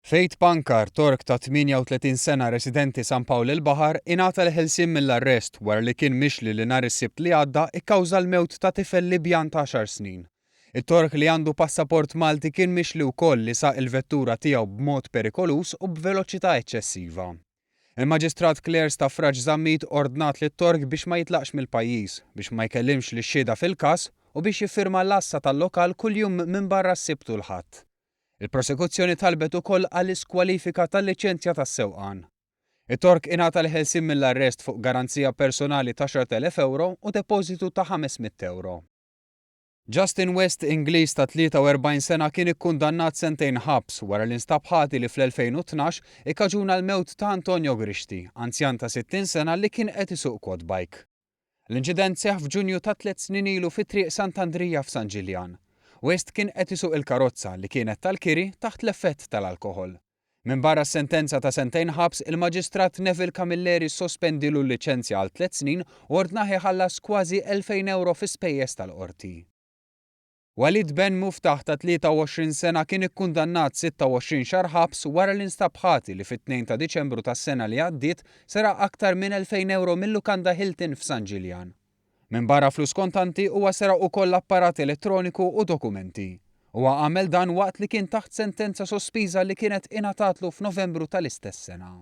Fejt Pankar, Tork ta' 38 sena residenti San Pawl il-Baħar, ingħata l-ħelsien mill-arrest wara li kien mixli li nhar is-Sibt li għadda ikkawża l-mewt ta' tifel Libjan ta' 10 snin. It-Tork li għandu passaport Malti kien mixli wkoll li saq il-vettura tiegħu b'mod perikolus u b'veloċità eċċessiva. Il-Maġistrat Claire Staffraġ Żammit ordnat lit-Tork biex ma jitlaqx mill-pajjiż, biex ma jkellimx lix-xhieda fil-każ u biex jiffirma l-assa tal-lokal kuljum minn barra s-Sibt u l-Ħadd. Il-prosekuzzjoni talbet ukoll għall-iskwalifika tal-liċenzja tas-sewqan. It-Tork ingħata l-ħelsien mill-arrest fuq garanzija personali ta' 10,000 euro u depożitu ta' 500 euro. Justin West, Ingliż ta' 43 sena kien ikkundannat sentejn ħabs wara li nstab ħati li fl-2012 ikkaġuna l-mewt ta' Antonio Grixti, anzjan ta' 60 sena li kien qed isuq quad bike. L-inċident seħħ f'Ġunju ta' 3 snin ilu fit-triq Sant'Andrija f'San Ġiljan. West kien qed isuq il-karozza li kienet tal-kiri taħt l-effett tal-alkoħol. Minn barra s-sentenza ta' sentejn ħabs, il-Maġistrat Neville Camilleri sospendilu l-liċenzja għal 3 snin u ordnah iħallas kważi 2,000 euro fi spejjeż tal-qorti. Walid Ben Muftaħ ta' 23 sena kien ikkundannat 26 xahar ħabs wara li nstab ħati li fit-2 ta' Diċembru tas-sena li għaddiet seraq aktar minn 2,000 euro mill-lukanda Hilton f'San Ġiljan. Minn barra flus kontanti huwa seraq ukoll apparat elettroniku u dokumenti. Huwa għamel dan waqt li kien taħt sentenza sospiża li kienet ingħatatlu f'Novembru tal-istess sena.